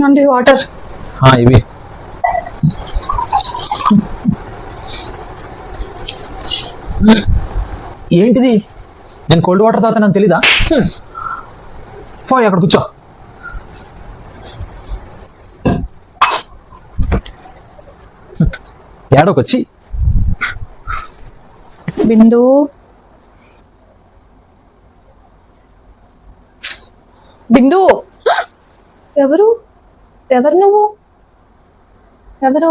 అండి వాటర్. ఇవి ఏంటిది? నేను కోల్డ్ వాటర్ తాగుతానని తెలీదా? పోయి అక్కడ కూర్చో. ఏడోకొచ్చి బిందు బిందు ఎవరు ఎవరు నువ్వు? ఎవరు?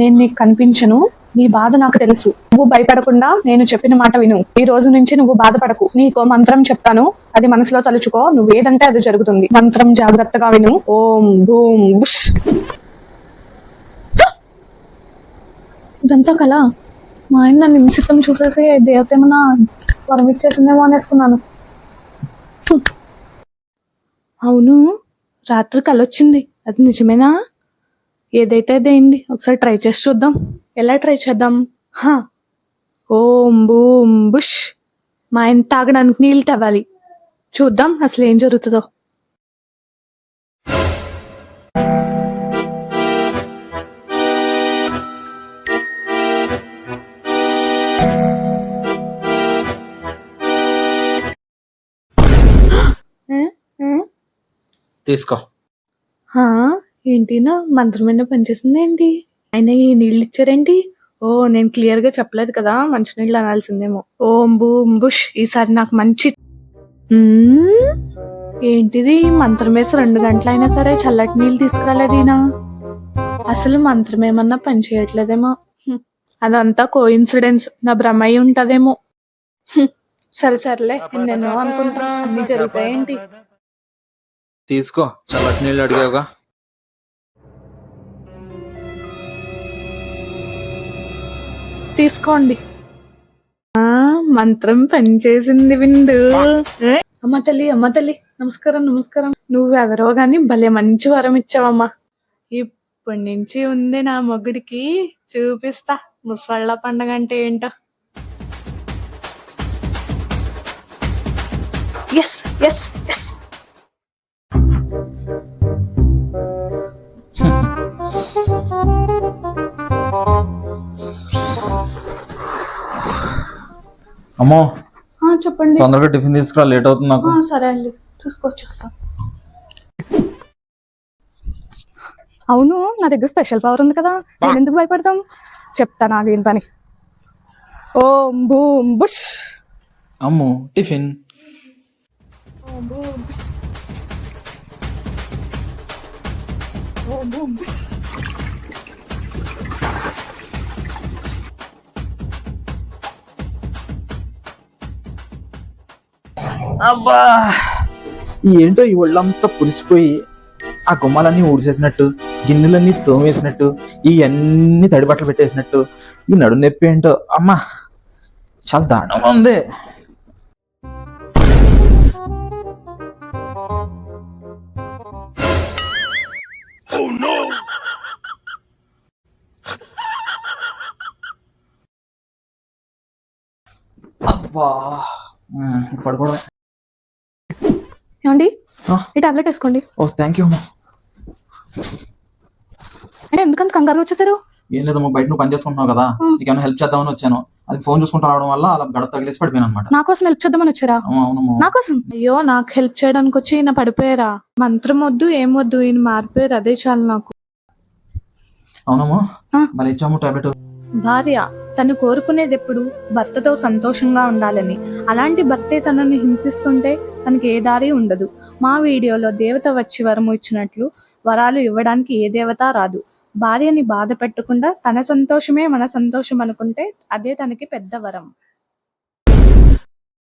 నేను నీకు కనిపించను, నీ బాధ నాకు తెలుసు. నువ్వు భయపడకుండా నేను చెప్పిన మాట విను. ఈ రోజు నుంచి నువ్వు బాధపడకు. నీకో మంత్రం చెప్తాను, అది మనసులో తలుచుకో. నువ్వు ఏదంటే అది జరుగుతుంది. మంత్రం జాగ్రత్తగా విను. ఓం భూం బుష్. ఇదంతా కల. మా ఆయన నన్ను నిమిషం చూసేసి దేవత ఏమన్నా వరం ఇచ్చేసిందేమో అనేసుకున్నాను. అవును, రాత్రి కలొచ్చింది, అది నిజమేనా? ఏదైతే అయింది, ఒకసారి ట్రై చేసి చూద్దాం. ఎలా ట్రై చేద్దాం? ఓం బూం బుష్. మా ఆయన తాగడానికి నీళ్ళు తవ్వాలి. చూద్దాం అసలు ఏం జరుగుతుందో. తీసుకో. ఏంటినా మంత్రమైనా పనిచేసింది ఏంటి? ఆయన ఈ నీళ్ళు ఇచ్చారేంటి? ఓ, నేను క్లియర్ గా చెప్పలేదు కదా, మంచినీళ్ళు అనాల్సిందేమో. ఓం బూం బుష్. ఈసారి నాకు మంచి. ఏంటిది? మంత్రం వేసి 2 గంటలైనా సరే చల్లటి నీళ్ళు తీసుకురాలేదీనా. అసలు మంత్రం ఏమన్నా పని చేయట్లేదేమో. అదంతా కోఇన్సిడెన్స్, నా భ్రమ అయి ఉంటదేమో. సరేలే, ఎన్నెన్నో అనుకుంటా, అన్ని జరుగుతాయేంటి? తీసుకో, చల్లటి నీళ్ళు అడిగావుగా. తీసుకోండి. మంత్రం పనిచేసింది బిందు. అమ్మ తల్లి నమస్కారం. నువ్వెవరో గాని భలే మంచి వరం ఇచ్చావమ్మా. ఇప్పటి నుంచి ఉంది నా మొగుడికి, చూపిస్తా ముసళ్ళ పండగ అంటే ఏంటో. Yes yes yes. అమ్మో, చెప్పండి. తొందరగా టిఫిన్ తీసుకురా, లేట్ అవుతుంది నాకు. సరే అండి, చూసుకొచ్చేస్తాం. అవును, నా దగ్గర స్పెషల్ పవర్ ఉంది కదా, నేను ఎందుకు భయపడతాం? చెప్తాను, ఆగేం పని. ఓం బూం బుష్. అమ్మో, టిఫిన్. ఓం బూం బుష్. ఓం బూం బుష్. అబ్బా, ఏంటో ఈ ఒళ్ళంతా పులిసిపోయి ఆ గుమ్మాలన్నీ ఊడిసేసినట్టు, గిన్నెలన్నీ తోమేసినట్టు, ఇవన్నీ తడిబట్టలు పెట్టేసినట్టు, ఈ నడు నొప్పి ఏంటో అమ్మా చాలా దారుణంగా ఉంది. అబ్బా, పడుకోవడం. ఏమండి, ఈ టాబ్లెట్ వేసుకోండి. ఓ, థ్యాంక్ యూ అమ్మా. ఎందుకంత కంగారు వచ్చేసారు? ఏం లేదమ్మా, బయట నువ్వు పని చేసుకుంటున్నావు కదా, నీకేమైనా హెల్ప్ చేద్దామని వచ్చాను. అది ఫోన్ చూసుకుంటూ రావడం వల్ల అలా గడప తగిలేసి పడిపోయాను అనమాట. నా కోసం హెల్ప్ చేద్దామని వచ్చారా? అవునమ్మా. నా కోసం? అయ్యో, నాకు హెల్ప్ చేయడానికి వచ్చి ఈయన పడిపోయారా? మంత్రం వద్దు, ఏం వద్దు, ఈయన మారిపోయారు, అదే చాలు నాకు. అవునమ్మా, మరి ఇచ్చాము టాబ్లెట్. భార్య తను కోరుకునేది ఎప్పుడు భర్తతో సంతోషంగా ఉండాలని. అలాంటి భర్తే తనని హింసిస్తుంటే తనకి ఏ దారి ఉండదు. మా వీడియోలో దేవత వచ్చి వరము ఇచ్చినట్లు వరాలు ఇవ్వడానికి ఏ దేవత రాదు. భార్యని బాధ పెట్టకుండా తన సంతోషమే మన సంతోషం అనుకుంటే అదే తనకి పెద్ద వరం.